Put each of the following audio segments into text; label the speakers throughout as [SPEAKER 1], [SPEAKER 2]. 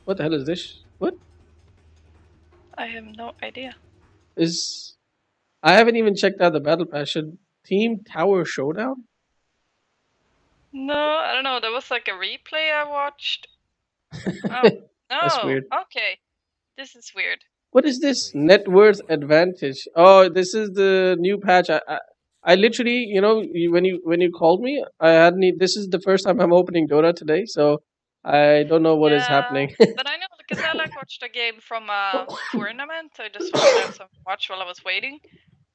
[SPEAKER 1] What the hell is this? What
[SPEAKER 2] I have no idea.
[SPEAKER 1] is? I haven't even checked out the battle pass. Should Team Tower Showdown?
[SPEAKER 2] No, I don't know. There was like a replay I watched. Oh,
[SPEAKER 1] That's
[SPEAKER 2] oh,
[SPEAKER 1] weird.
[SPEAKER 2] okay. This is weird.
[SPEAKER 1] What is this net worth advantage? Oh, this is the new patch. I literally, when you called me, I hadn't. This is the first time I'm opening Dota today, so I don't know what is
[SPEAKER 2] Yeah,
[SPEAKER 1] happening.
[SPEAKER 2] but I know because I like watched a game from a tournament. I just wanted to have some watch while I was waiting.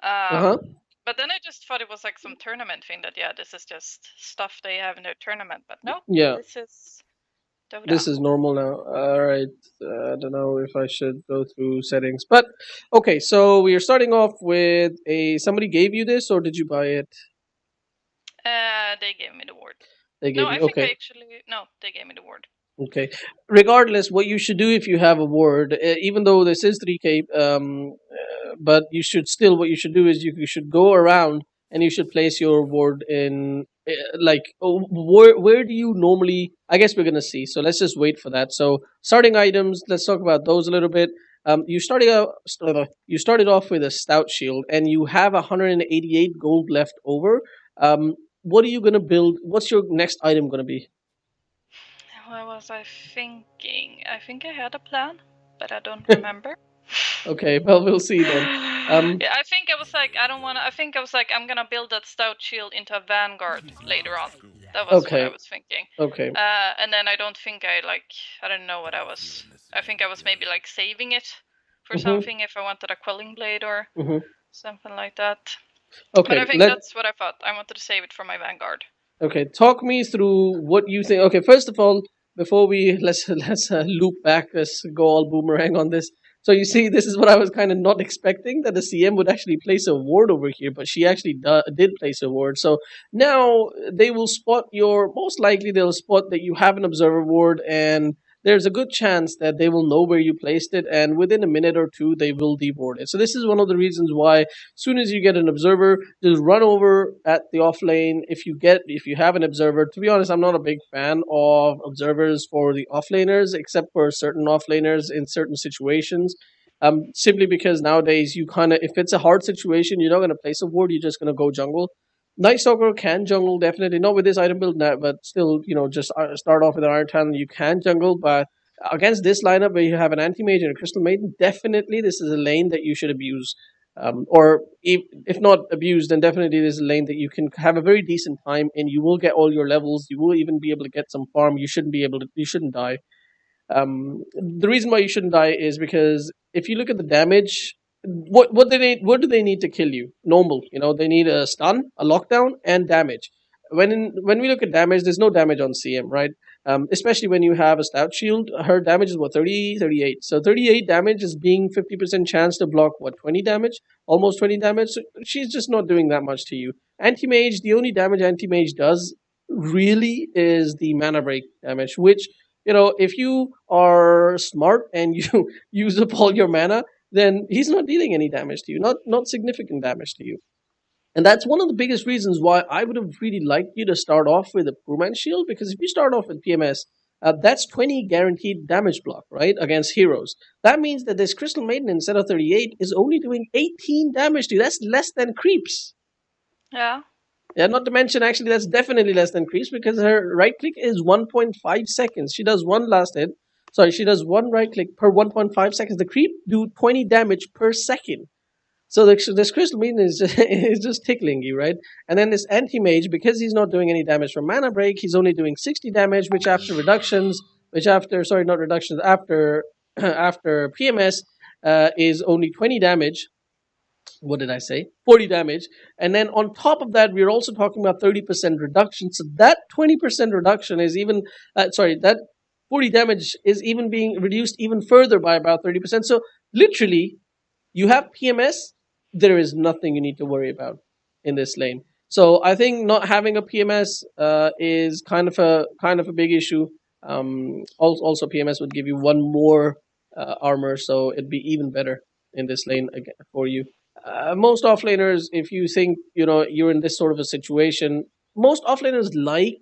[SPEAKER 1] Uh huh.
[SPEAKER 2] But then I just thought it was like some tournament thing that yeah, this is just stuff they have in their tournament. But no,
[SPEAKER 1] Yeah,
[SPEAKER 2] this is Dota.
[SPEAKER 1] this is normal now. All right. I don't know if I should go through settings, but okay. So we are starting off with a. Somebody gave you this, or did you buy it?
[SPEAKER 2] They gave me the ward.
[SPEAKER 1] They
[SPEAKER 2] No,
[SPEAKER 1] gave
[SPEAKER 2] I
[SPEAKER 1] you.
[SPEAKER 2] think I
[SPEAKER 1] Okay.
[SPEAKER 2] actually no, they gave me the ward.
[SPEAKER 1] Okay. Regardless, what you should do if you have a ward, even though this is 3K, but you should still, what you should do is you should go around and you should place your ward in, where do you normally, I guess we're going to see. So let's just wait for that. So starting items, let's talk about those a little bit. You started off with a stout shield and you have 188 gold left over. What are you going to build? What's your next item going to be?
[SPEAKER 2] What was I thinking? I think I had a plan, but I don't remember.
[SPEAKER 1] Okay, well, we'll see then.
[SPEAKER 2] Yeah, I think I was like, I don't want to. I think I was like, I'm gonna build that stout shield into a vanguard later on. That was what I
[SPEAKER 1] Okay,
[SPEAKER 2] was thinking.
[SPEAKER 1] okay,
[SPEAKER 2] And then I don't think I like, I don't know what I was. I think I was maybe like saving it for
[SPEAKER 1] mm-hmm,
[SPEAKER 2] something if I wanted a quelling blade or
[SPEAKER 1] mm-hmm.
[SPEAKER 2] something like that. But I
[SPEAKER 1] Okay,
[SPEAKER 2] think that's what I thought. I wanted to save it for my vanguard.
[SPEAKER 1] okay. Talk me through what you think. Okay, first of all, before we let's loop back, let's go all boomerang on this. So you see, this is what I was kind of not expecting that the CM would actually place a ward over here, but she actually did place a ward. So now they will spot your. Most likely, they'll spot that you have an observer ward, and there's a good chance that they will know where you placed it, and within a minute or two, they will deward it. So this is one of the reasons why, as soon as you get an observer, just run over at the off lane. If you have an observer, to be honest, I'm not a big fan of observers for the offlaners, except for certain offlaners in certain situations. Simply because nowadays you kind of, if it's a hard situation, you're not going to place a ward. You're just going to go jungle. Night Stalker can jungle, definitely not with this item build, but still, just start off with an Iron Talon. You can jungle, but against this lineup where you have an Anti Mage and a Crystal Maiden, definitely this is a lane that you should abuse. Or if not abused, then definitely this is a lane that you can have a very decent time, and you will get all your levels. You will even be able to get some farm. You shouldn't be able to. You shouldn't die. The reason why you shouldn't die is because if you look at the damage, what do they need to kill you? Normal, they need a stun, a lockdown, and damage. When we look at damage, there's no damage on CM, right? Especially when you have a stout shield, her damage is what, 30, 38. So 38 damage is being 50% chance to block what, 20 damage, almost 20 damage. So she's just not doing that much to you. Anti mage, the only damage anti mage does really is the mana break damage, which, if you are smart and you use up all your mana, then he's not dealing any damage to you, not significant damage to you. And that's one of the biggest reasons why I would have really liked you to start off with a Crewman Shield, because if you start off with PMS, that's 20 guaranteed damage block, right, against heroes. That means that this Crystal Maiden, instead of 38, is only doing 18 damage to you. That's less than creeps.
[SPEAKER 2] Yeah.
[SPEAKER 1] Yeah, not to mention, actually, that's definitely less than creeps because her right click is 1.5 seconds. She does one last hit. Sorry, she does one right click per 1.5 seconds. The creep do 20 damage per second. So this Crystal Maiden is is just tickling you, right? And then this Anti Mage, because he's not doing any damage from Mana Break, he's only doing 60 damage, which after reductions, which after, sorry, not reductions, after after PMS, is only 20 damage. What did I say? 40 damage. And then on top of that, we're also talking about 30% reduction. So that 20% reduction is even, that 40 damage is even being reduced even further by about 30%. So literally, you have PMS, there is nothing you need to worry about in this lane. So I think not having a PMS is kind of a big issue. Also, PMS would give you one more armor, so it'd be even better in this lane again for you. Most offlaners, if you think you're in this sort of a situation, most offlaners like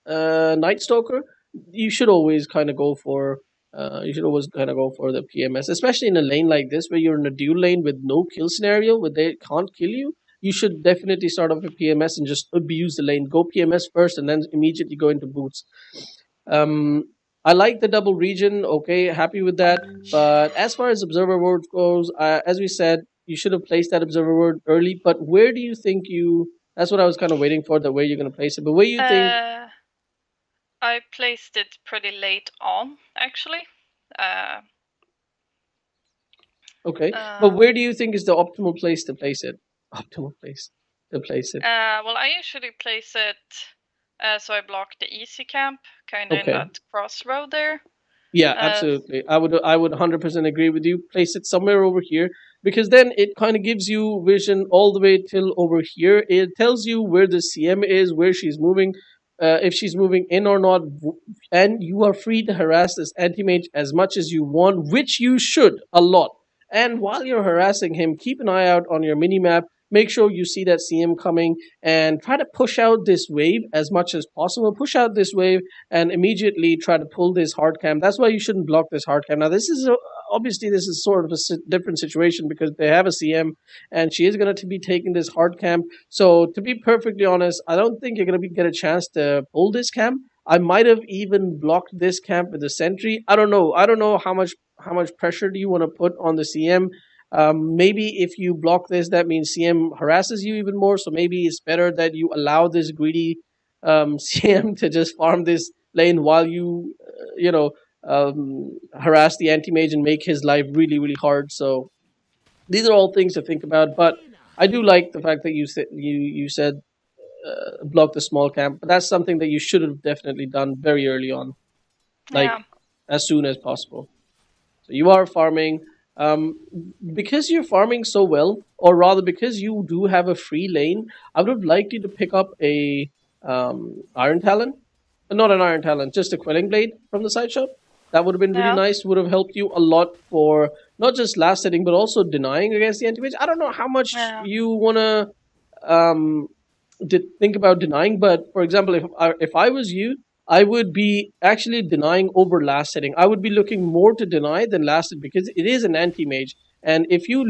[SPEAKER 1] Night Stalker. You should always kind of go for You should always kind of go for the PMS, especially in a lane like this where you're in a dual lane with no kill scenario where they can't kill you. You should definitely start off with PMS and just abuse the lane. Go PMS first and then immediately go into boots. Um, I like the double region. Okay, happy with that. But as far as observer word goes, as we said, you should have placed that observer word early. But where do you think you? That's what I was kind of waiting for. That where you're going to place it. But where you think?
[SPEAKER 2] I placed it pretty late on, actually.
[SPEAKER 1] Okay, but where do you think is the optimal place to place it? Optimal place to place it.
[SPEAKER 2] Well, I usually place it so I block the easy camp, kind of in
[SPEAKER 1] Okay.
[SPEAKER 2] that crossroad there.
[SPEAKER 1] Yeah, absolutely. I would 100% agree with you. Place it somewhere over here because then it kind of gives you vision all the way till over here. It tells you where the CM is, where she's moving, if she's moving in or not, and you are free to harass this anti-mage as much as you want, which you should a lot. And while you're harassing him, keep an eye out on your mini map. Make sure you see that CM coming and try to push out this wave as much as possible. Push out this wave and immediately try to pull this hard cam. That's why you shouldn't block this hard cam. Now, obviously this is sort of a different situation because they have a CM and she is going to be taking this hard cam. So to be perfectly honest, I don't think you're going to get a chance to pull this cam. I might have even blocked this camp with the sentry. I don't know. I don't know how much pressure do you want to put on the CM. Maybe if you block this, that means CM harasses you even more. So maybe it's better that you allow this greedy CM to just farm this lane while you, harass the anti mage and make his life really, really hard. So these are all things to think about. But I do like the fact that you said block the small camp, but that's something that you should have definitely done very early on, like as soon as possible. So you are farming. Um, because you're farming so well, or rather because you do have a free lane, I would have liked you to pick up a Iron Talon. Not an Iron Talon, just a Quelling Blade from the side shop. That would have been really nice. Would have helped you a lot for not just last setting, but also denying against the anti-mage. I don't know how much you want to um, think about denying, but for example, if I was you, I would be actually denying over last setting. I would be looking more to deny than last set because it is an anti mage, and if you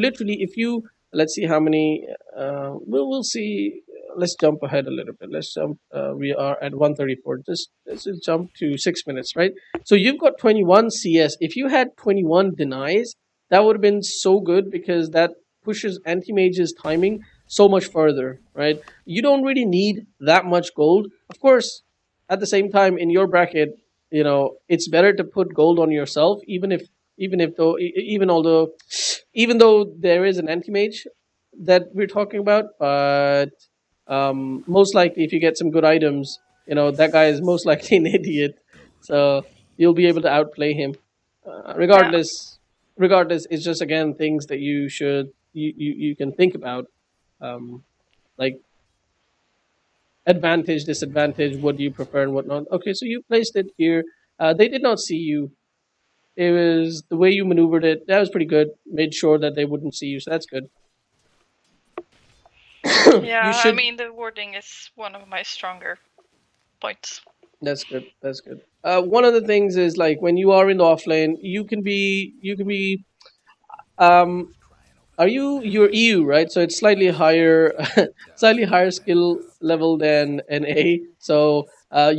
[SPEAKER 1] let's see how many, we'll see. Let's jump ahead a little bit. Let's jump. We are at 134. Let's just jump to 6 minutes, right? So you've got 21 CS. If you had 21 denies, that would have been so good because that pushes anti mage's timing so much further, right? You don't really need that much gold. Of course, at the same time, in your bracket, it's better to put gold on yourself, even though there is an anti mage that we're talking about. But most likely, if you get some good items, that guy is most likely an idiot. So you'll be able to outplay him. Regardless, it's just again things that you can think about, like advantage, disadvantage, what do you prefer and whatnot. Okay, so you placed it here. They did not see you. It was the way you maneuvered it. That was pretty good. Made sure that they wouldn't see you, so that's good.
[SPEAKER 2] Yeah, I mean the wording is one of my stronger points.
[SPEAKER 1] That's good. That's good. One of the things is like when you are in the offlane, you can be you're EU, right? So it's slightly higher slightly higher skill level than an A. So I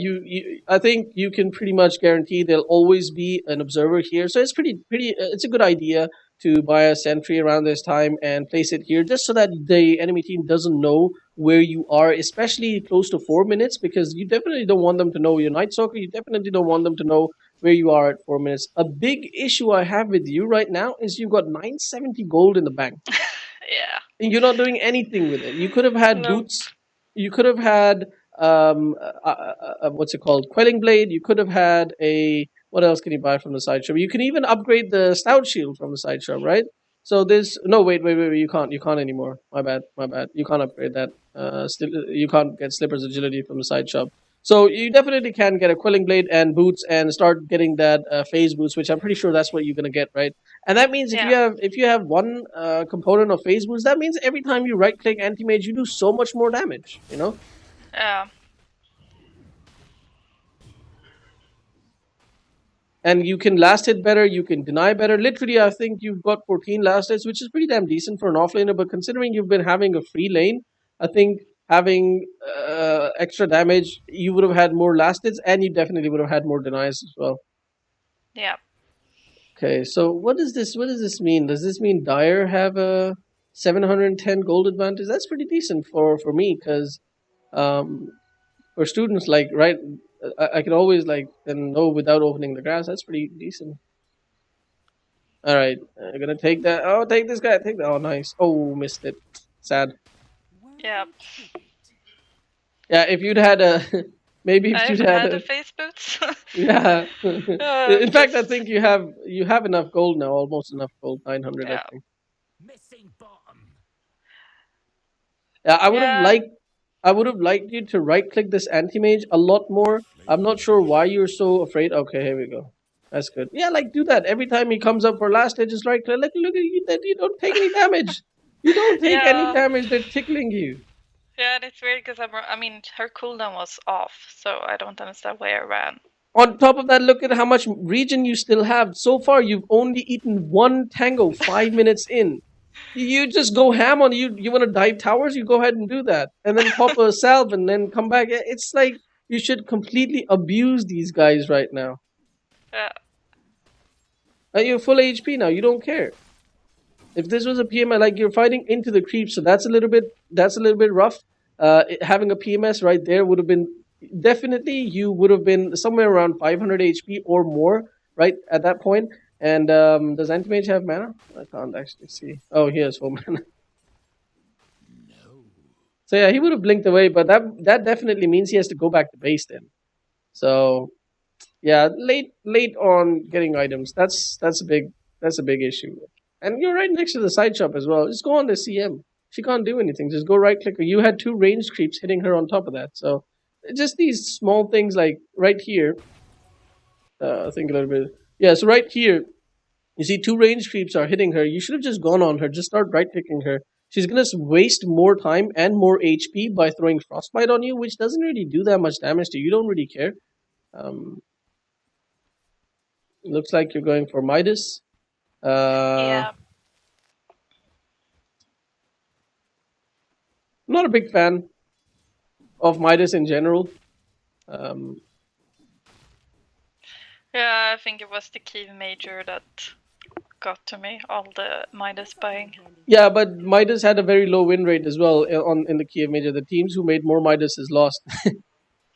[SPEAKER 1] think you can pretty much guarantee there'll always be an observer here. So it's pretty it's a good idea to buy a sentry around this time and place it here just so that the enemy team doesn't know where you are, especially close to 4 minutes, because you definitely don't want them to know your Night Stalker. You definitely don't want them to know where you are at 4 minutes. A big issue I have with you right now is you've got 970 gold in the bank.
[SPEAKER 2] Yeah.
[SPEAKER 1] And you're not doing anything with it. You could have had boots. You could have had what's it called? Quelling Blade. You could have had a what else can you buy from the side shop? You can even upgrade the Stout Shield from the side shop, right? So there's no wait, you can't anymore. My bad. You can't upgrade that. Still you can't get Slipper's Agility from the side shop. So you definitely can get a Quelling Blade and boots and start getting that phase boost, which I'm pretty sure that's what you're gonna get, right? And that means if you have one component of phase boost, that means every time you right click anti mage, you do so much more damage.
[SPEAKER 2] Yeah.
[SPEAKER 1] and you can last hit better, you can deny better. Literally, I think you've got 14 last hits, which is pretty damn decent for an offlaner. But considering you've been having a free lane, I think having extra damage, you would have had more last hits, and you definitely would have had more denies as well.
[SPEAKER 2] Yeah.
[SPEAKER 1] Okay, so what does this mean? Does this mean Dyer have a 710 gold advantage? That's pretty decent for me, because for students, like, right, I can always like then know without opening the grass. That's pretty decent. All right, I'm gonna take that. Oh, take this guy. Take that. Oh, nice. Oh, missed it. Sad.
[SPEAKER 2] Yeah.
[SPEAKER 1] Yeah, if you'd had a maybe if
[SPEAKER 2] I
[SPEAKER 1] you'd
[SPEAKER 2] even
[SPEAKER 1] had
[SPEAKER 2] had
[SPEAKER 1] a
[SPEAKER 2] the face boots.
[SPEAKER 1] yeah. In fact, I
[SPEAKER 2] Just
[SPEAKER 1] think you have enough gold now. Almost enough gold. 900, I
[SPEAKER 2] yeah.
[SPEAKER 1] think. Yeah,
[SPEAKER 2] Yeah.
[SPEAKER 1] I would have liked you to right click this anti mage a lot more. I'm not sure why you're so afraid. Okay, here we go. That's good. Yeah, like do that every time he comes up for last hit. Just right click. Look at you. That you don't take any damage. You don't take any
[SPEAKER 2] Yeah.
[SPEAKER 1] damage. They're tickling you.
[SPEAKER 2] Yeah, and it's weird because I mean, her cooldown was off, so I don't understand why I ran.
[SPEAKER 1] On top of that, look at how much regen you still have. So far, you've only eaten one tango 5 minutes in. You just go ham on you. You want to dive towers? You go ahead and do that, and then pop a salve and then come back. It's like you should completely abuse these guys right now.
[SPEAKER 2] Yeah.
[SPEAKER 1] You're full HP now. You don't care. If this was a PMS, like you're fighting into the creeps, so that's a little bit rough. Having a PMS right there would have been definitely, you would have been somewhere around 500 HP or more right at that point. And does Antimage have mana? I can't actually see. Oh, he has full mana. So yeah, he would have blinked away, but that definitely means he has to go back to base then. So yeah, late on getting items. That's a big issue. And you're right next to the side shop as well. Just go on the CM. She can't do anything. Just go right click her. You had 2 range creeps hitting her on top of that. So just these small things, like right here. I think a little bit. Yeah, so right here, you see 2 range creeps are hitting her. You should have just gone on her. Just start right clicking her. She's gonna waste more time and more HP by throwing frostbite on you, which doesn't really do that much damage to you. You don't really care. Looks like you're going for Midas.
[SPEAKER 2] Yeah.
[SPEAKER 1] I'm not a big fan of Midas in general.
[SPEAKER 2] Yeah, I think it was the key major that got to me, all the Midas buying.
[SPEAKER 1] Yeah, but Midas had a very low win rate as well in the Kiev Major. The teams who made more Midases lost.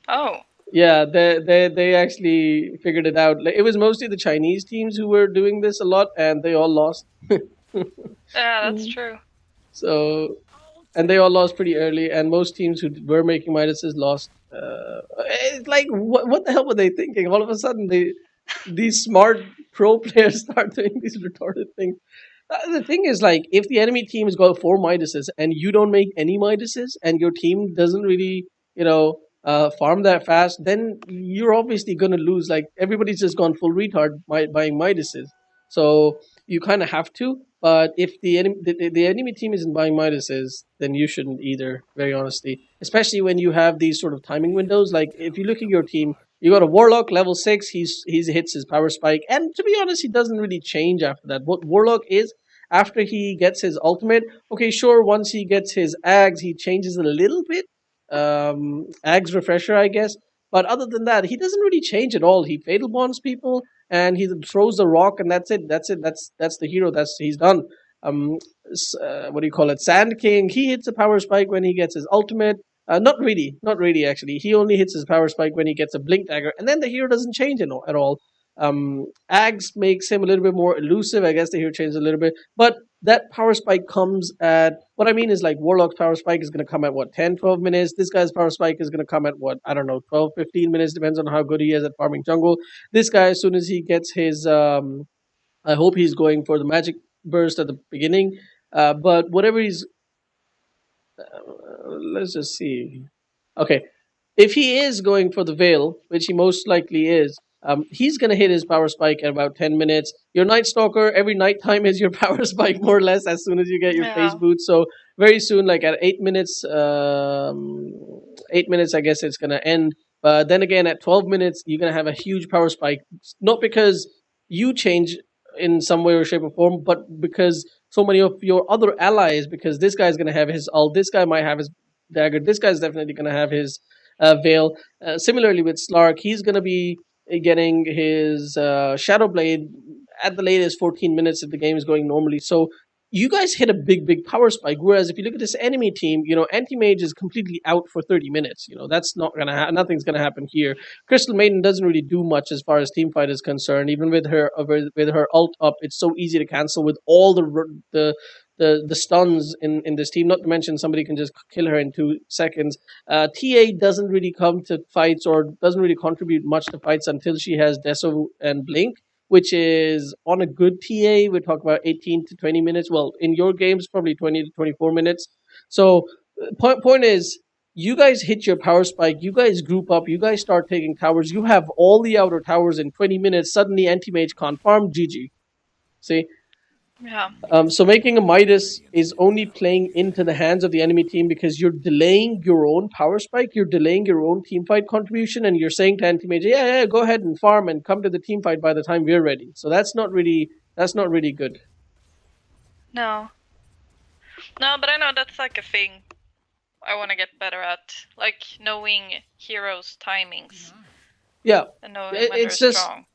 [SPEAKER 2] Oh.
[SPEAKER 1] Yeah, they actually figured it out. Like, it was mostly the Chinese teams who were doing this a lot, and they all lost.
[SPEAKER 2] Yeah, that's true.
[SPEAKER 1] So, and they all lost pretty early, and most teams who were making Midases lost. It's like, what the hell were they thinking? All of a sudden, these smart pro players start doing these retarded things. The thing is, like, if the enemy team has got 4 Midases and you don't make any Midases, and your team doesn't really, farm that fast, then you're obviously going to lose. Like, everybody's just gone full retard buying Midases. So you kind of have to. But if the enemy team isn't buying Midases, then you shouldn't either, very honestly. Especially when you have these sort of timing windows. Like, if you look at your team, you got a Warlock, level 6, he hits his power spike. And to be honest, he doesn't really change after that. What Warlock is, after he gets his ultimate, okay, sure, once he gets his Ags, he changes a little bit. Ags refresher, I guess. But other than that, he doesn't really change at all. He fatal bonds people, and he throws the rock, and that's it. That's the hero. He's done. What do you call it? Sand King. He hits a power spike when he gets his ultimate. Not really. Actually, he only hits his power spike when he gets a blink dagger, and then the hero doesn't change at all. Ags makes him a little bit more elusive. I guess the hero changes a little bit, but that power spike comes at, what I mean is, like, Warlock's power spike is going to come at what, 10, 12 minutes. This guy's power spike is going to come at what, I don't know, 12, 15 minutes, depends on how good he is at farming jungle. This guy, as soon as he gets his, I hope he's going for the magic burst at the beginning. But whatever he's, let's just see. Okay, if he is going for the Veil, which he most likely is, he's going to hit his power spike at about 10 minutes. Your Night Stalker, every night time is your power spike, more or less, as soon as you get your face boot. So very soon, like at 8 minutes, 8 minutes, I guess it's going to end. But then again, at 12 minutes, you're gonna have a huge power spike, not because you change in some way or shape or form, but because so many of your other allies, because this guy's gonna have his ult, this guy might have his dagger, this guy's definitely gonna have his veil. Similarly with Slark, he's gonna be getting his Shadow Blade at the latest 14 minutes if the game is going normally. So you guys hit a big power spike. Whereas if you look at this enemy team, Anti-Mage is completely out for 30 minutes. That's not gonna nothing's gonna happen here. Crystal Maiden doesn't really do much as far as team fight is concerned. Even with her ult up, it's so easy to cancel with all the stuns in this team. Not to mention somebody can just kill her in 2 seconds. TA doesn't really come to fights or doesn't really contribute much to fights until she has Deso and Blink, which is on a good TA. We talk about 18 to 20 minutes. Well, in your games, probably 20 to 24 minutes. So, point is, you guys hit your power spike. You guys group up. You guys start taking towers. You have all the outer towers in 20 minutes. Suddenly, anti-mage can't farm. GG. See?
[SPEAKER 2] Yeah.
[SPEAKER 1] So making a Midas is only playing into the hands of the enemy team because you're delaying your own power spike, you're delaying your own team fight contribution, and you're saying to anti-mage, yeah, go ahead and farm and come to the team fight by the time we're ready. So that's not really good.
[SPEAKER 2] No. No, but I know that's like a thing I want to get better at, like knowing heroes' timings
[SPEAKER 1] Yeah,
[SPEAKER 2] and knowing when they're
[SPEAKER 1] it's just
[SPEAKER 2] strong.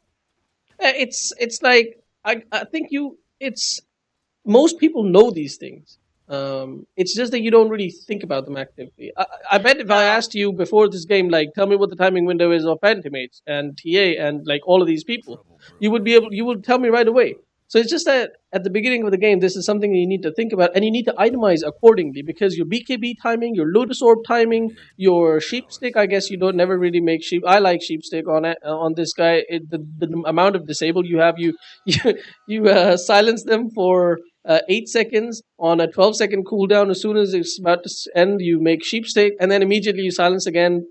[SPEAKER 1] it's like I think it's most people know these things. It's just that you don't really think about them actively. I bet if I
[SPEAKER 2] No.
[SPEAKER 1] asked you before this game, like, tell me what the timing window is of Antimates and TA and like all of these people, you would tell me right away. So it's just that at the beginning of the game, this is something you need to think about, and you need to itemize accordingly because your BKB timing, your Lotus Orb timing, your Sheep Stick. I guess you don't never really make sheep. I like Sheep Stick on it on this guy. The amount of disable you have, you silence them for 8 seconds on a 12-second cooldown. As soon as it's about to end, you make Sheep Stick, and then immediately you silence again.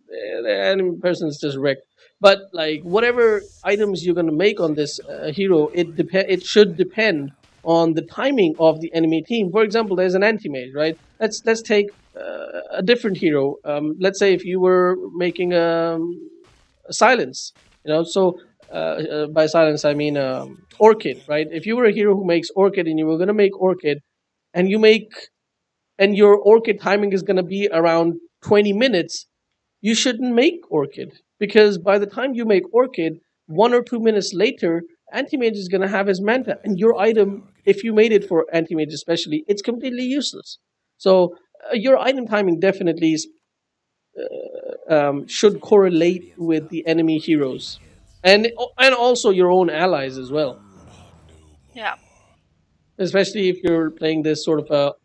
[SPEAKER 1] The enemy person is just wrecked. But like whatever items you're gonna make on this hero, it should depend on the timing of the enemy team. For example, there's an anti-mage, right? Let's take a different hero. Let's say if you were making a silence, so by silence I mean Orchid, right? If you were a hero who makes Orchid and you were gonna make Orchid, and your Orchid timing is gonna be around 20 minutes, you shouldn't make Orchid because by the time you make Orchid, 1 or 2 minutes later, Anti-Mage is going to have his Manta, and your item, if you made it for Anti-Mage especially, it's completely useless. So your item timing definitely should correlate with the enemy heroes, and also your own allies as well.
[SPEAKER 2] Yeah.
[SPEAKER 1] Especially if you're playing this sort of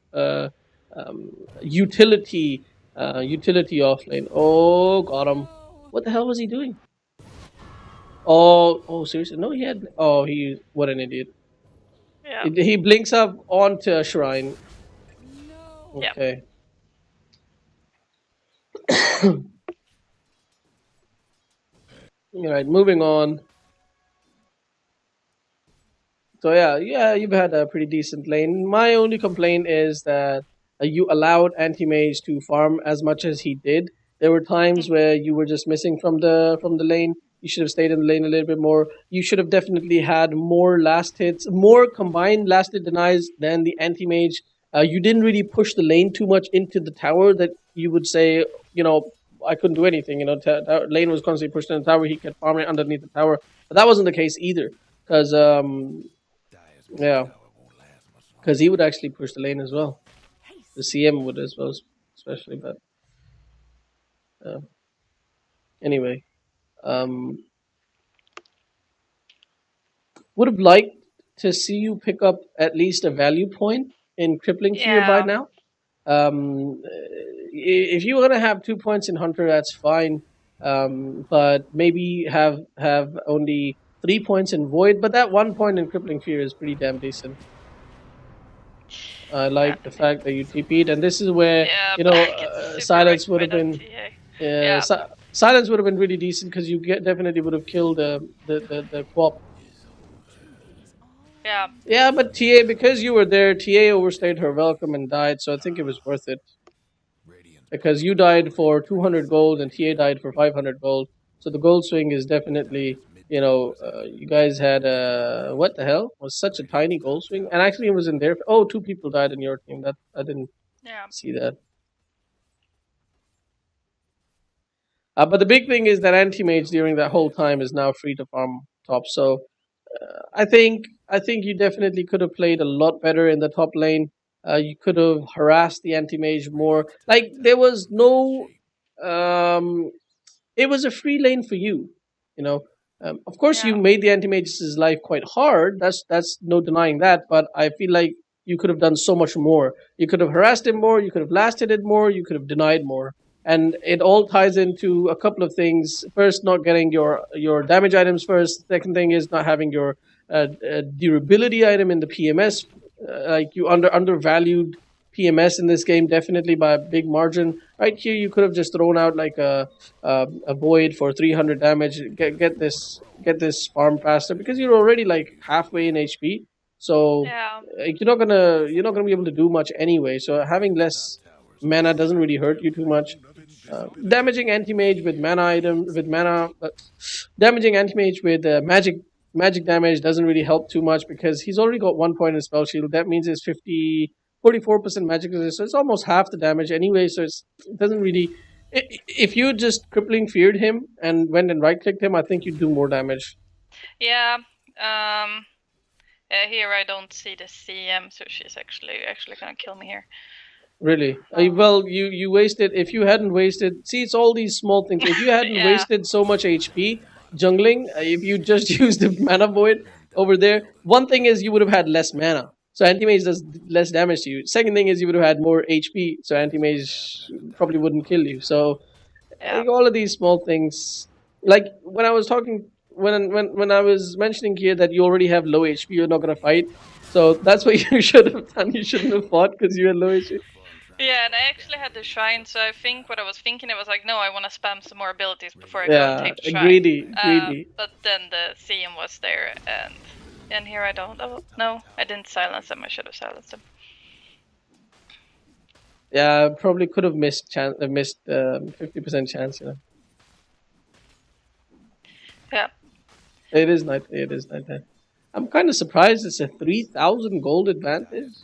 [SPEAKER 1] utility offlane. Oh, got him. What the hell was he doing? Oh, seriously? No, he had. Oh, what an idiot.
[SPEAKER 2] Yeah.
[SPEAKER 1] He blinks up onto a shrine.
[SPEAKER 2] Yeah.
[SPEAKER 1] Okay. All right, moving on. So yeah, you've had a pretty decent lane. My only complaint is that you allowed Anti-Mage to farm as much as he did. There were times where you were just missing from the lane. You should have stayed in the lane a little bit more. You should have definitely had more last hits, more combined last hit denies than the Anti-Mage. You didn't really push the lane too much into the tower that you would say, I couldn't do anything. Lane was constantly pushed in the tower. He kept farming underneath the tower. But that wasn't the case either. Because yeah, because he would actually push the lane as well. The CM would as well, especially. But anyway, would have liked to see you pick up at least a value point in Crippling Fear by now. If you want to have 2 points in Hunter, that's fine. But maybe have only 3 points in Void. But that 1 point in Crippling Fear is pretty damn decent. I like the fact that you TP'd, and this is where silence would have been. Silence would have been really decent because you definitely would have killed the Quap.
[SPEAKER 2] Yeah.
[SPEAKER 1] Yeah, but TA, because you were there, TA overstayed her welcome and died, so I think it was worth it. because you died for 200 gold and TA died for 500 gold. So the gold swing is definitely, you guys had what the hell was such a tiny gold swing, and actually it was in there. Oh, two people died in your team. That I didn't
[SPEAKER 2] Yeah.
[SPEAKER 1] see that. But the big thing is that anti mage during that whole time is now free to farm top. So I think you definitely could have played a lot better in the top lane. You could have harassed the anti mage more. Like there was no, it was a free lane for you. You know, of course you
[SPEAKER 2] Yeah.
[SPEAKER 1] made the anti mage's life quite hard. That's no denying that. But I feel like you could have done so much more. You could have harassed him more. You could have lasted it more. You could have denied more. And it all ties into a couple of things. First, not getting your damage items first. Second thing is not having your durability item in the PMS. Like you undervalued PMS in this game definitely by a big margin. Right here, you could have just thrown out like a void for 300 damage. Get this farm faster because you're already like halfway in HP. So
[SPEAKER 2] Yeah.
[SPEAKER 1] you're not gonna be able to do much anyway. So having less mana doesn't really hurt you too much. Damaging anti mage with damaging anti mage with magic damage doesn't really help too much because he's already got 1 point in spell shield. That means it's 44% magic resist. So it's almost half the damage anyway. So it doesn't really. If you just crippling feared him and went and right clicked him, I think you'd do more damage.
[SPEAKER 2] Yeah. Here I don't see the CM, so she's actually gonna kill me here.
[SPEAKER 1] Really? Well, you wasted. If you hadn't wasted, see, it's all these small things. If you hadn't
[SPEAKER 2] Yeah.
[SPEAKER 1] wasted so much HP jungling, if you just used the mana void over there, one thing is you would have had less mana. So anti-mage does less damage to you. Second thing is you would have had more HP. So anti-mage probably wouldn't kill you. So
[SPEAKER 2] Yeah.
[SPEAKER 1] all of these small things, like when I was talking, when I was mentioning here that you already have low HP, you're not gonna fight. So that's what you should have done. You shouldn't have fought because you had low HP.
[SPEAKER 2] Yeah, and I actually had the shrine, so I think what I was thinking, I was like, no, I want to spam some more abilities before I go and take the shrine.
[SPEAKER 1] Greedy.
[SPEAKER 2] But then the CM was there, and here I don't. Oh, no, I didn't silence him. I should have silenced him.
[SPEAKER 1] Yeah, probably could have missed 50% chance.
[SPEAKER 2] Yeah.
[SPEAKER 1] It is night. Time. I'm kind of surprised it's a 3,000 gold advantage.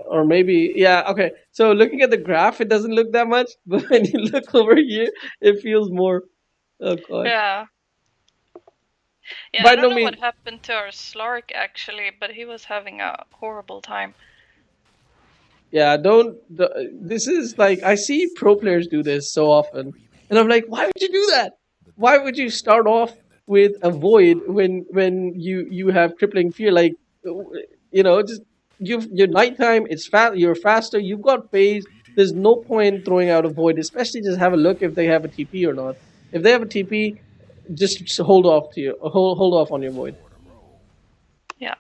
[SPEAKER 1] Or maybe, yeah, okay. So looking at the graph, it doesn't look that much, but when you look over here, it feels more. Oh god.
[SPEAKER 2] Yeah. Yeah,
[SPEAKER 1] By
[SPEAKER 2] I don't
[SPEAKER 1] no
[SPEAKER 2] know
[SPEAKER 1] means,
[SPEAKER 2] what happened to our Slark actually, but he was having a horrible time.
[SPEAKER 1] yeah, don't. This is like I see pro players do this so often, and I'm like, why would you do that? Why would you start off with a void when you have crippling fear? Like, just your nighttime. It's fast. You're faster. You've got phase. There's no point throwing out a void, especially just have a look if they have a TP or not. If they have a TP, just hold off to you. Hold off on your void.
[SPEAKER 2] Yeah.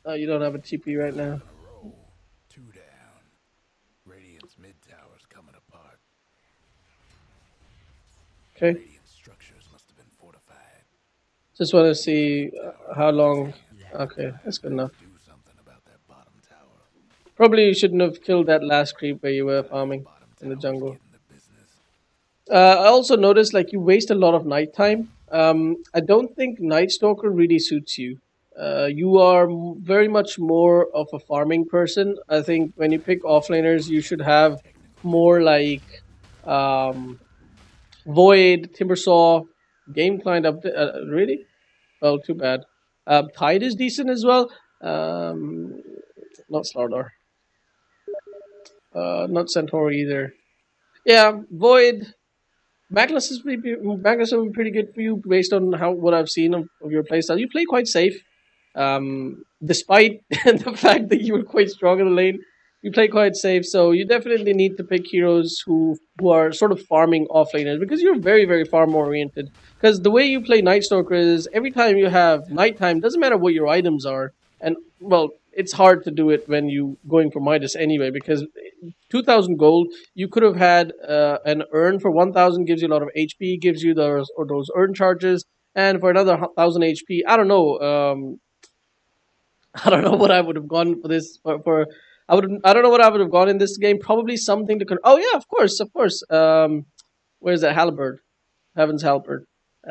[SPEAKER 1] You don't have a TP right now.
[SPEAKER 3] Two down. Radiant's mid tower's coming apart.
[SPEAKER 1] Okay.
[SPEAKER 3] Radiant structures must have been fortified.
[SPEAKER 1] Just want to see how long. Okay, that's good enough.
[SPEAKER 3] Do something about that bottom tower.
[SPEAKER 1] Probably you shouldn't have killed that last creep where you were farming in the jungle.
[SPEAKER 3] Getting the business.
[SPEAKER 1] I also noticed like you waste a lot of nighttime. I don't think Night Stalker really suits you. You are very much more of a farming person. I think when you pick offlaners, you should have more like Void, Timbersaw, Game Client up. Really? Well, too bad. Tide is decent as well. Not Slardar. Not Centaur either. Yeah, Void. Magnus Magnus will be pretty good for you based on what I've seen of your playstyle. You play quite safe, despite the fact that you were quite strong in the lane. You play quite safe, so you definitely need to pick heroes who are sort of farming offlaners because you're very very farm oriented. Because the way you play Night Stalker is every time you have nighttime, doesn't matter what your items are, and well, it's hard to do it when you going for Midas anyway because 2,000 gold, you could have had an earn for 1,000 gives you a lot of HP, gives you those earn charges, and for another 1,000 HP, I don't know. I don't know what I would have gone for this for I don't know what I would have gone in this game. Probably something to. Oh yeah, of course, of course. Where's that halberd? Heaven's halberd.
[SPEAKER 2] Oh,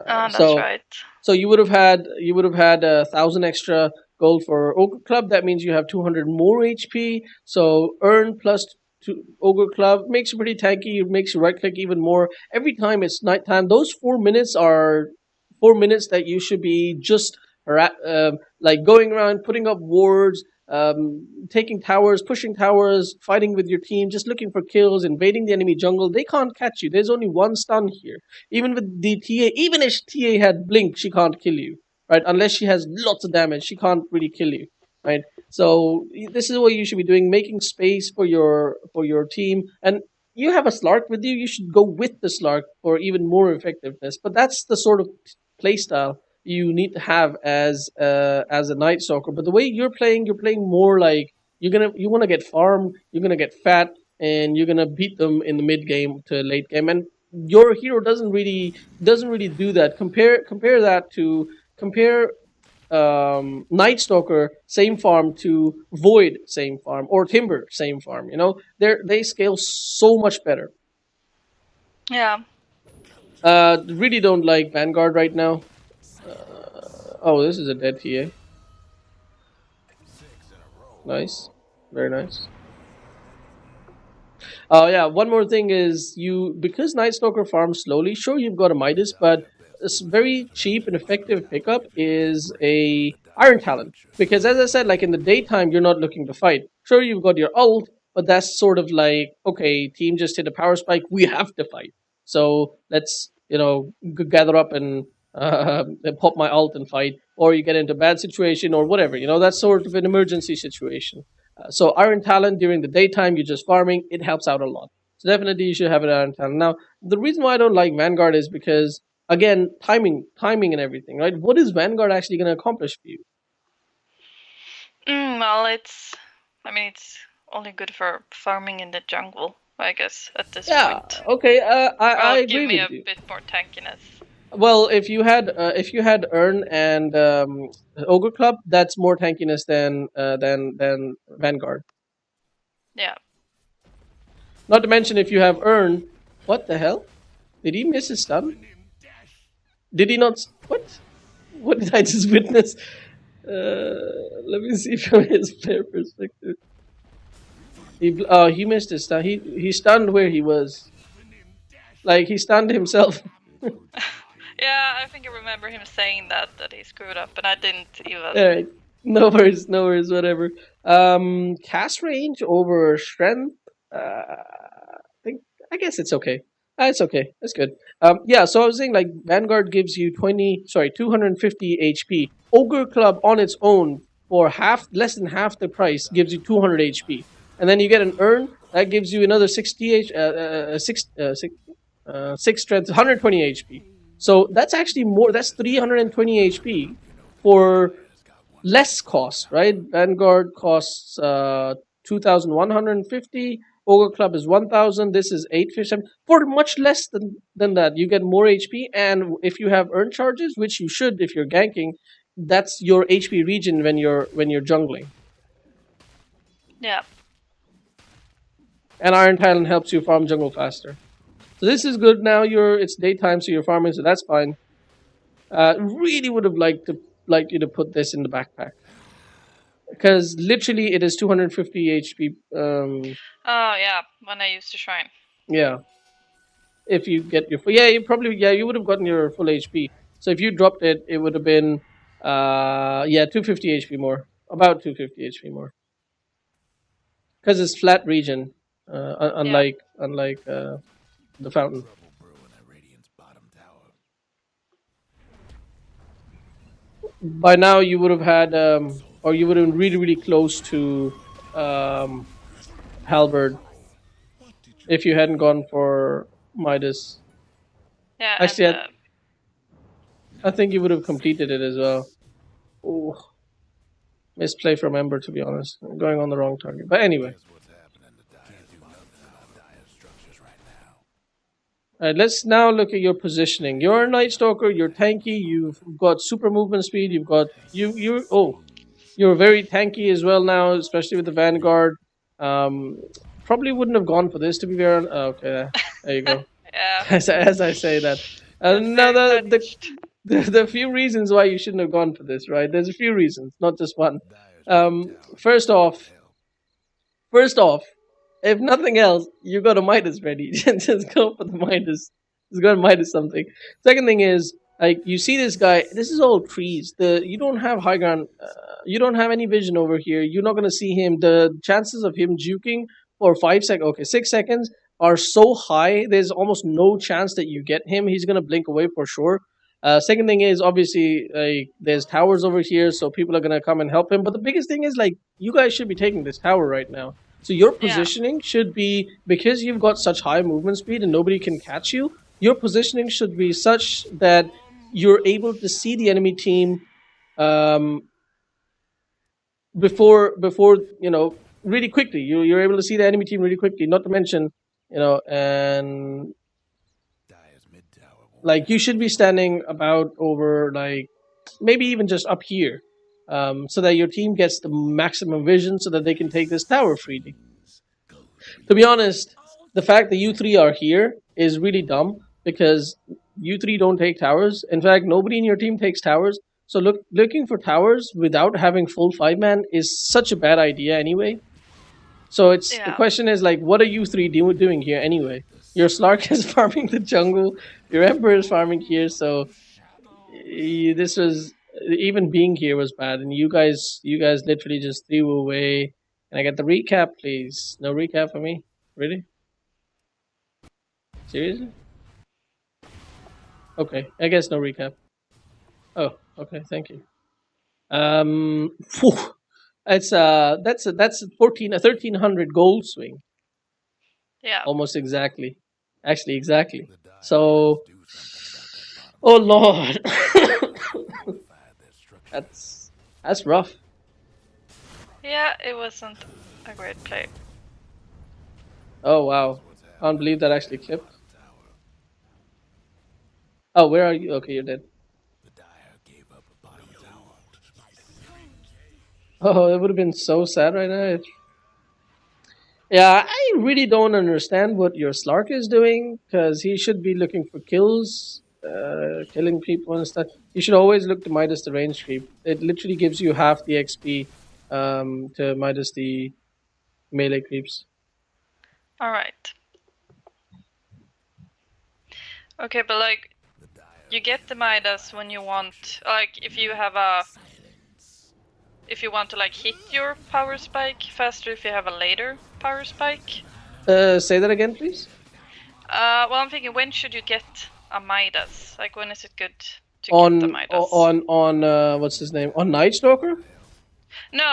[SPEAKER 2] that's
[SPEAKER 1] So
[SPEAKER 2] right.
[SPEAKER 1] so you would have had 1,000 extra gold for Ogre Club. That means you have 200 more HP. So earn plus Ogre Club makes you pretty tanky. It makes you right click even more. Every time it's nighttime, those 4 minutes are 4 minutes that you should be just like going around, putting up wards, taking towers, pushing towers, fighting with your team, just looking for kills, invading the enemy jungle. They can't catch you. There's only one stun here. Even with the TA, even if TA had blink, she can't kill you, right? Unless she has lots of damage, she can't really kill you, right? So this is what you should be doing: making space for your team. And you have a Slark with you, you should go with the Slark for even more effectiveness. But that's the sort of playstyle you need to have as a Night Stalker. But the way you're playing more like you want to get farm, you're gonna get fat, and you're gonna beat them in the mid game to late game. And your hero doesn't really do that. Compare that to compare Night Stalker same farm to Void same farm or Timber same farm. You know, they scale so much better.
[SPEAKER 2] Yeah.
[SPEAKER 1] Really don't like Vanguard right now. Oh, this is a dead TA. Nice, very nice. Oh yeah, one more thing is because Night Stalker farms slowly. Sure, you've got a Midas, but this very cheap and effective pickup is a Iron Talon. Because as I said, like in the daytime, you're not looking to fight. Sure, you've got your ult, but that's sort of like okay, team just hit a power spike. We have to fight. So let's gather up and pop my ult and fight, or you get into a bad situation or whatever. That's sort of an emergency situation. So Iron Talent during the daytime, you're just farming. It helps out a lot. So definitely you should have an Iron Talent. Now, the reason why I don't like Vanguard is because again, timing and everything, right? What is Vanguard actually going to accomplish for you?
[SPEAKER 2] Well, it's only good for farming in the jungle, I guess, at this point.
[SPEAKER 1] Okay. I
[SPEAKER 2] Well,
[SPEAKER 1] agree
[SPEAKER 2] give me
[SPEAKER 1] with
[SPEAKER 2] a
[SPEAKER 1] you.
[SPEAKER 2] bit more tankiness.
[SPEAKER 1] Well, if you had Earn and Ogre Club, that's more tankiness than Vanguard.
[SPEAKER 2] Yeah.
[SPEAKER 1] Not to mention if you have Earn, what the hell? Did he miss his stun? Did he not? What? What did I just witness? Let me see from his player perspective. He missed his stun. He stunned where he was. Like he stunned himself.
[SPEAKER 2] Yeah, I think I remember him saying that he screwed up, and I didn't even.
[SPEAKER 1] Alright. No worries, whatever. Cast range over strength. I guess it's okay. It's okay. That's good. Yeah. So I was saying like Vanguard gives you 250 HP. Ogre Club on its own for less than half the price gives you 200 HP, and then you get an Earn that gives you another 60 six strength, 120 HP. So that's actually more. That's 320 HP for less cost, right? Vanguard costs 2,150. Ogre Club is 1,000. This is 850. For much less than that, you get more HP. And if you have earn charges, which you should if you're ganking, that's your HP regen when you're jungling.
[SPEAKER 2] Yeah.
[SPEAKER 1] And Iron Talon helps you farm jungle faster. So this is good now. It's daytime, so you're farming, so that's fine. Really would have liked you to put this in the backpack because literally it is 250 HP.
[SPEAKER 2] Oh yeah, when I used to shrine.
[SPEAKER 1] Yeah, if you get your you would have gotten your full HP. So if you dropped it, it would have been 250 HP more, about 250 HP more, because it's flat region, unlike the fountain.
[SPEAKER 3] Trouble brewing at Radiant's bottom tower.
[SPEAKER 1] By now you would have had or you would have been really close to halberd if you hadn't gone for Midas.
[SPEAKER 2] Yeah.
[SPEAKER 1] Actually,
[SPEAKER 2] And,
[SPEAKER 1] I think you would have completed it as well. Ooh, misplay from Ember, to be honest. I'm going on the wrong target. But anyway.
[SPEAKER 3] Here's what's happening to Dire's bottom tower. Dire structures right now.
[SPEAKER 1] Alright, let's now look at your positioning. You're a Night Stalker, you're tanky, you've got super movement speed, you've got you You're very tanky as well now, especially with the Vanguard. Um, Probably wouldn't have gone for this to be fair. Okay, there you go.
[SPEAKER 2] Yeah,
[SPEAKER 1] As I say that.
[SPEAKER 2] feels
[SPEAKER 1] Now
[SPEAKER 2] very punished.
[SPEAKER 1] the few reasons why you shouldn't have gone for this, right? There's a few reasons, not just one.
[SPEAKER 3] Dyer's mid tower
[SPEAKER 1] First
[SPEAKER 3] needs
[SPEAKER 1] off,
[SPEAKER 3] help.
[SPEAKER 1] first off, if nothing else, you got a Midas ready. Just go for the Midas. Just go and Midas something. Second thing is, like, you see this guy. This is all trees. You don't have high ground. You don't have any vision over here. You're not gonna see him. The chances of him juking for 5 seconds, okay, 6 seconds, are so high. There's almost no chance that you get him. He's gonna blink away for sure. Second thing is obviously like there's towers over here, so people are gonna come and help him. But the biggest thing is like you guys should be taking this tower right now. So your
[SPEAKER 2] Yeah,
[SPEAKER 1] positioning should be because you've got such high movement speed and nobody can catch you. Your positioning should be such that you're able to see the enemy team um, before really quickly. You're able to see the enemy team really quickly. Not to mention and
[SPEAKER 3] Dyer's mid tower won't
[SPEAKER 1] like you should be standing about over like maybe even just up here. So that your team gets the maximum vision so that they can take this tower freely. To be honest, the fact that you three are here is really dumb because you three don't take towers. In fact, nobody in your team takes towers. So looking for towers without having full 5 man is such a bad idea anyway. So the
[SPEAKER 2] yeah.
[SPEAKER 1] question is like, what are you three doing here anyway? Your Slark is farming the jungle. Your Emperor is farming here. So this was even being here was bad, and you guys literally just threw away. Can I get the recap, please? No recap for me, really? Seriously? Okay, I guess no recap. Oh, okay, thank you. Phew, that's 1300 gold swing,
[SPEAKER 2] Yeah.
[SPEAKER 1] almost exactly. Actually, exactly.
[SPEAKER 3] The Dyers
[SPEAKER 1] So,
[SPEAKER 3] better do something about that bottom
[SPEAKER 1] oh lord,
[SPEAKER 3] fortified their structure.
[SPEAKER 1] that's rough.
[SPEAKER 2] Yeah, it wasn't a great play.
[SPEAKER 1] Oh wow,
[SPEAKER 3] What's happening?
[SPEAKER 1] can't believe that actually clipped.
[SPEAKER 3] Tower.
[SPEAKER 1] Oh, where are you? Okay, you're dead.
[SPEAKER 3] The Dyer gave up a bottom tower.
[SPEAKER 1] Oh, it would have been so sad right now. Yeah, I really don't understand what your Slark is doing because he should be looking for kills, killing people and stuff. You should always look to Midas the range creep. It literally gives you half the XP to Midas the melee creeps.
[SPEAKER 2] All right. Okay, but like,
[SPEAKER 3] The Dyer
[SPEAKER 2] you get the Midas when you want, like, if you have a, if you want to like hit your power spike faster, if you have a later power spike.
[SPEAKER 1] Say that again, please.
[SPEAKER 2] Well, I'm thinking, when should you get a Midas? Like, when is it good to
[SPEAKER 1] On
[SPEAKER 2] get the Midas?
[SPEAKER 1] on what's his name? On Night Stalker?
[SPEAKER 2] No,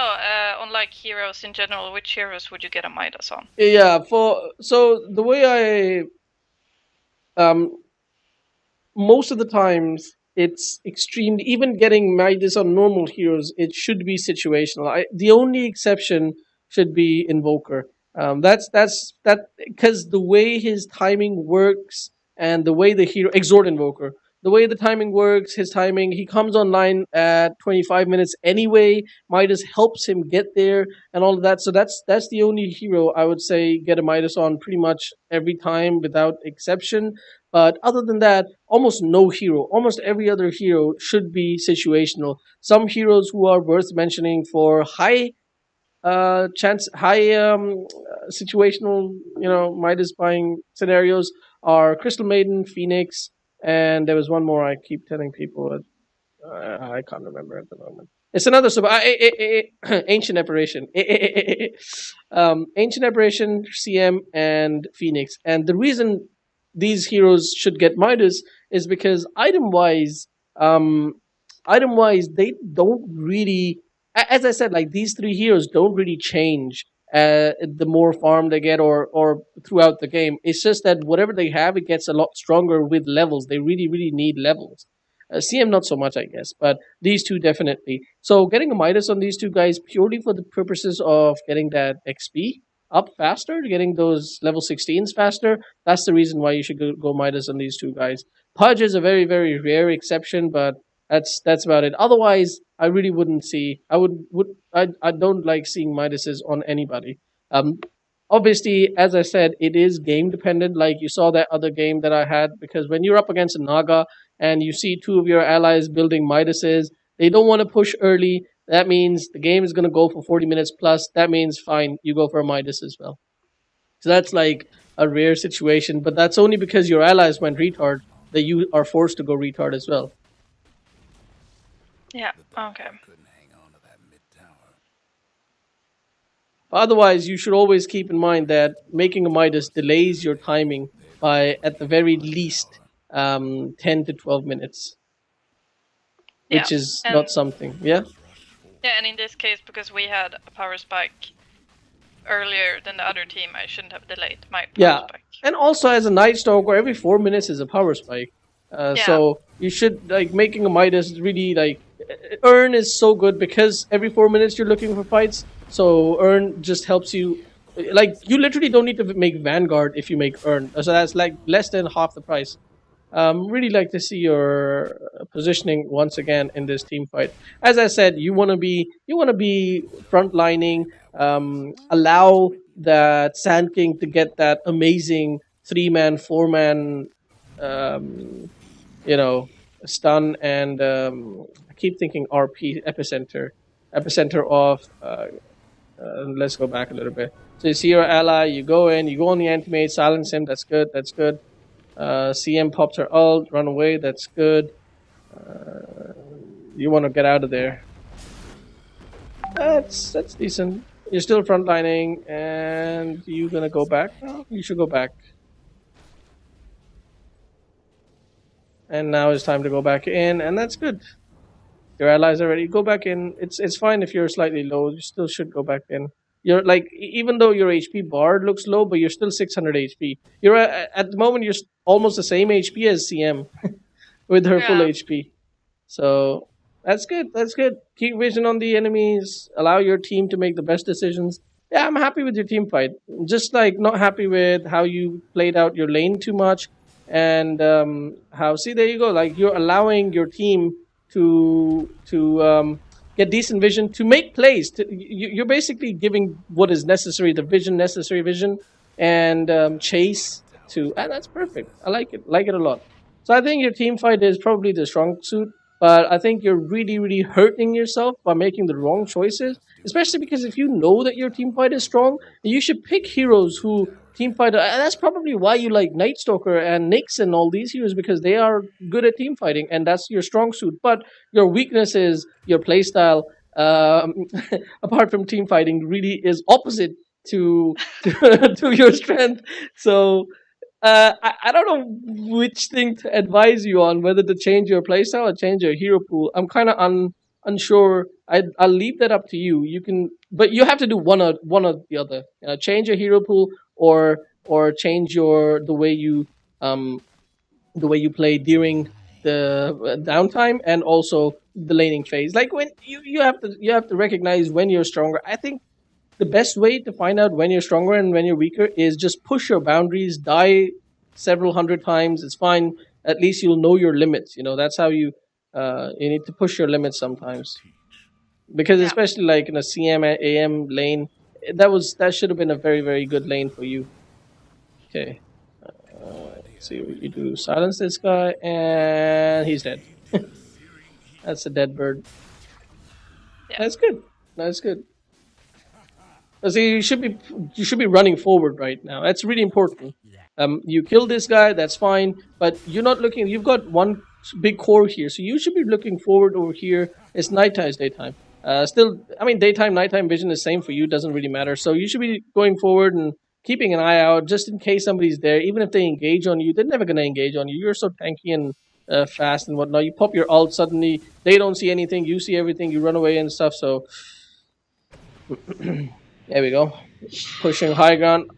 [SPEAKER 2] on like heroes in general. Which heroes would you get a Midas on?
[SPEAKER 1] Yeah. So the way most of the times it's extreme. Even getting Midas on normal heroes, it should be situational. The only exception should be Invoker. That because the way his timing works and the way the hero Exhort Invoker, the way the timing works, his timing, he comes online at 25 minutes anyway. Midas helps him get there and all of that. So that's the only hero I would say get a Midas on pretty much every time without exception. But other than that, almost no hero, almost every other hero should be situational. Some heroes who are worth mentioning for high situational, Midas buying scenarios are Crystal Maiden, Phoenix, and there was one more I keep telling people. I can't remember at the moment. It's another ancient aberration, ancient aberration, CM, and Phoenix. And the reason these heroes should get Midas is because item wise, they don't really. As I said, like these three heroes don't really change the more farm they get or throughout the game. It's just that whatever they have, it gets a lot stronger with levels. They really really need levels. CM not so much, I guess, but these two definitely. So getting a Midas on these two guys purely for the purposes of getting that XP up faster, getting those level 16s faster. That's the reason why you should go Midas on these two guys. Pudge is a very very rare exception, but That's about it. Otherwise, I really wouldn't see. I don't like seeing Midases on anybody. Um, Obviously, as I said, it is game dependent. Like you saw that other game that I had, because when you're up against a Naga and you see two of your allies building Midases, they don't want to push early. That means the game is going to go for 40 minutes plus. That means fine, you go for a Midas as well. So that's like a rare situation, but that's only because your allies went retard that you are forced to go retard as well.
[SPEAKER 2] Yeah. Okay.
[SPEAKER 3] Couldn't hang on to that mid tower.
[SPEAKER 1] Otherwise, you should always keep in mind that making a Midas delays your timing by, at the very least, 10 to 12 minutes, which
[SPEAKER 2] Yeah.
[SPEAKER 1] is
[SPEAKER 2] And
[SPEAKER 1] not something. Yeah?
[SPEAKER 2] yeah, and in this case, because we had a power spike earlier than the other team, I shouldn't have delayed my power
[SPEAKER 1] Yeah.
[SPEAKER 2] spike.
[SPEAKER 1] And also, as a Night Stalker, every 4 minutes is a power spike.
[SPEAKER 2] Yeah.
[SPEAKER 1] So you should, like, making a Midas really, like, earn is so good because every 4 minutes you're looking for fights. So earn just helps you. Like, you literally don't need to make Vanguard if you make earn. So that's like less than half the price. Really like to see your positioning once again in this team fight. As I said, you want to be frontlining. Allow that Sand King to get that amazing 3-man, 4-man, you know, stun, and I keep thinking RP epicenter of. Let's go back a little bit. So you see your ally, you go on the anti-mage, silence him. That's good. That's good. CM pops her ult, run away. That's good. You want to get out of there. That's decent. You're still frontlining, and you gonna go back? No, you should go back. And now it's time to go back in, and that's good. Your allies are ready. Go back in. It's fine if you're slightly low. You still should go back in. You're like, even though your HP bar looks low, but you're still 600 HP. You're at the moment you're almost the same HP as CM with her full
[SPEAKER 2] Yeah.
[SPEAKER 1] HP. So that's good. That's good. Keep vision on the enemies. Allow your team to make the best decisions. Yeah, I'm happy with your team fight. Just like not happy with how you played out your lane too much, and how, see, there you go. Like, you're allowing your team to get decent vision to make plays. You're basically giving what is necessary, the vision, necessary vision, and chase to. And that's perfect. I like it. Like it a lot. So I think your team fight is probably the strong suit, but I think you're really, really hurting yourself by making the wrong choices. Especially because if you know that your team fight is strong, you should pick heroes who team fight. And that's probably why you like Night Stalker and Nyx and all these heroes, because they are good at team fighting, and that's your strong suit. But your weakness is your playstyle. Apart from team fighting, really is opposite to your strength. So I don't know which thing to advise you on, whether to change your playstyle or change your hero pool. I'm kind of unsure. I'll leave that up to you. You can, but you have to do one or the other. Change your hero pool, or change um the way you play during the downtime, and also the laning phase. Like, when you have to recognize when you're stronger. I think the best way to find out when you're stronger and when you're weaker is just push your boundaries, die several hundred times. It's fine. At least you'll know your limits. That's how you need to push your limits sometimes. Because
[SPEAKER 2] Yeah.
[SPEAKER 1] especially like in a CM AM lane, that should have been a very, very good lane for you. Okay. Let's see what you do. Silence this guy, and he's dead. That's a dead bird.
[SPEAKER 2] Yeah.
[SPEAKER 1] That's good. That's good. See, you should be running forward right now. That's really important. You kill this guy, that's fine, but you're not looking. You've got one big core here, so you should be looking forward over here. It's nighttime, it's daytime. Still, I mean, daytime, nighttime vision is same for you. Doesn't really matter. So you should be going forward and keeping an eye out just in case somebody's there. Even if they engage on you, they're never gonna engage on you. You're so tanky and fast and whatnot. You pop your ult, suddenly they don't see anything. You see everything. You run away and stuff. So there we go. Pushing high ground.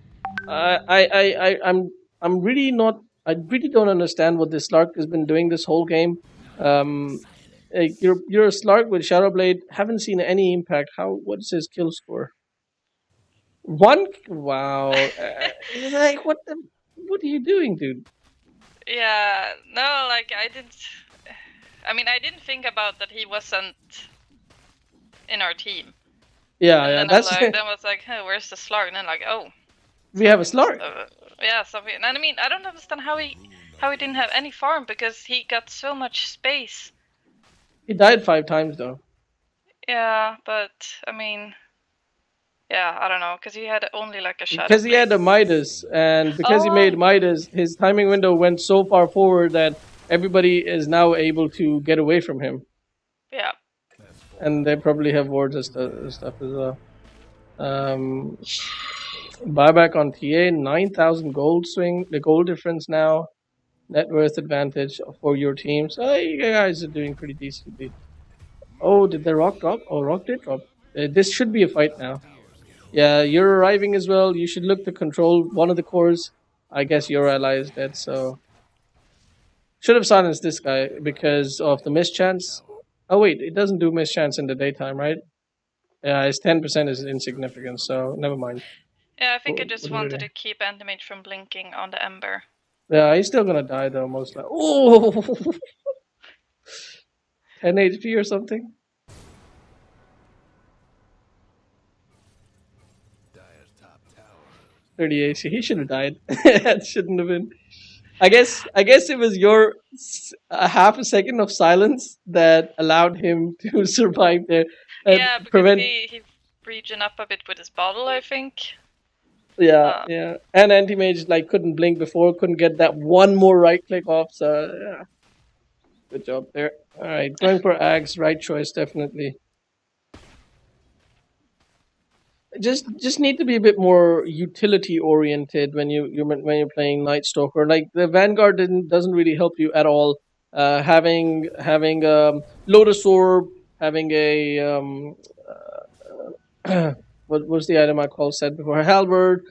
[SPEAKER 1] I'm really not. I really don't understand what this Slark has been doing this whole game. Um, you're a Slark with Shadowblade. Haven't seen any impact. What's his kill score? One. Wow. Like, what are you doing, dude?
[SPEAKER 2] Yeah. No, like I didn't. I mean, I didn't think about that he wasn't in our team.
[SPEAKER 1] Yeah,
[SPEAKER 2] And
[SPEAKER 1] yeah,
[SPEAKER 2] then
[SPEAKER 1] that's
[SPEAKER 2] I was like, hey, where's the Slark? And then like, oh,
[SPEAKER 1] we have a
[SPEAKER 2] something
[SPEAKER 1] Slark.
[SPEAKER 2] must yeah, something. And I mean, I don't understand how he didn't have any farm because he got so much space.
[SPEAKER 1] He died 5 times though.
[SPEAKER 2] Yeah, but I mean, yeah, I don't know, because he had only like a shadow.
[SPEAKER 1] Because he had a Midas, and because he made Midas, his timing window went so far forward that everybody is now able to get away from him.
[SPEAKER 2] Yeah.
[SPEAKER 1] And they probably have wards and stuff as well. Buyback on TA, 9,000 gold swing, the gold difference now, net worth advantage for your team. So you guys are doing pretty decently. Oh, did the rock drop? Oh, rock did drop. This should be a fight now. Yeah, you're arriving as well. You should look to control one of the cores. I guess your ally is dead, so should have silenced this guy because of the mischance. Oh wait, it doesn't do mischance in the daytime, right? Yeah, his 10% is insignificant, so never mind.
[SPEAKER 2] Yeah, I think I
[SPEAKER 1] What
[SPEAKER 2] just
[SPEAKER 1] are we
[SPEAKER 2] wanted
[SPEAKER 1] doing?
[SPEAKER 2] to keep Antimage from blinking on the Ember.
[SPEAKER 1] Yeah, he's still gonna die though, most likely. Oh, 10 HP or something.
[SPEAKER 3] Dyer's top tower.
[SPEAKER 1] 30 AC. He should have died. That shouldn't have been. I guess it was your a half a second of silence that allowed him to survive there.
[SPEAKER 2] Yeah, because
[SPEAKER 1] Prevent.
[SPEAKER 2] he regen up a bit with his bottle, I think.
[SPEAKER 1] Yeah, yeah. And anti-mage like couldn't blink before, couldn't get that one more right click off. So yeah, good job there. All right, going for Ags, right choice definitely. Just need to be a bit more utility oriented when you're playing Night Stalker. Like the Vanguard doesn't really help you at all. Having Lotus Orb, having a what was the item I called said before, Halberd.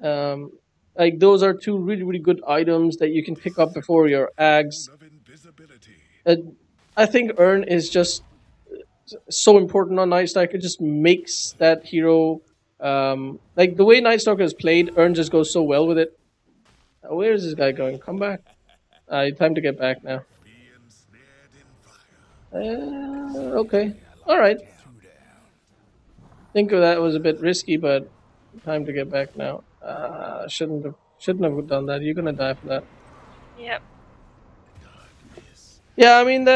[SPEAKER 1] Um, like those are 2 really good items that you can pick up before your Ags. I think Earn is just so important on Night Stalker. It just makes that hero like the way Night Stalker is played. Earn just goes so well with it. Where is this guy going? Come back. Time to get back now. Okay. All right. Think of that was a bit risky, but time to get back now. Shouldn't have done that. You're gonna die for that.
[SPEAKER 2] Yep.
[SPEAKER 1] Yeah, I mean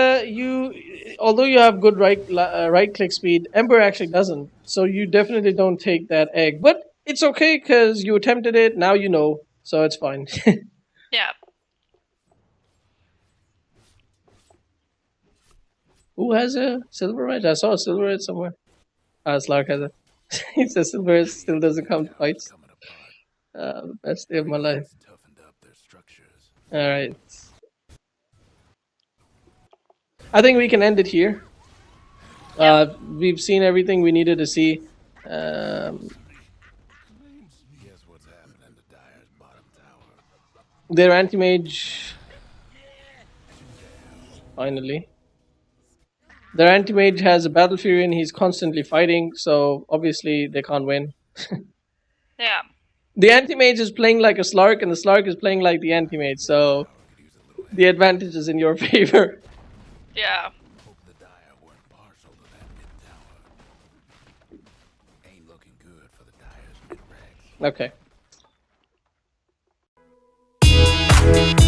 [SPEAKER 1] although you have good right click speed, Ember actually doesn't. So you definitely don't take that egg, but it's okay because you attempted it. Now you know, so it's fine.
[SPEAKER 2] Yeah.
[SPEAKER 1] Who has a silver edge? I saw a silver edge somewhere. Slark has it. He says silver edge still doesn't come to fights. Best day of my life. All right. I think we can end it here. We've seen everything we needed to see.
[SPEAKER 3] Guess what's happening to Dyer's bottom tower?
[SPEAKER 1] Their anti-mage... Finally. Their anti-mage has a battle fury and he's constantly fighting, so obviously they can't win.
[SPEAKER 2] Yeah.
[SPEAKER 1] The anti-mage is playing like a Slark and the Slark is playing like the anti-mage, so the advantage is in your favor.
[SPEAKER 2] Yeah.
[SPEAKER 3] Hope the Dyer weren't partial to that mid tower. Ain't looking good for the Dyer's mid-ranks.
[SPEAKER 1] Okay.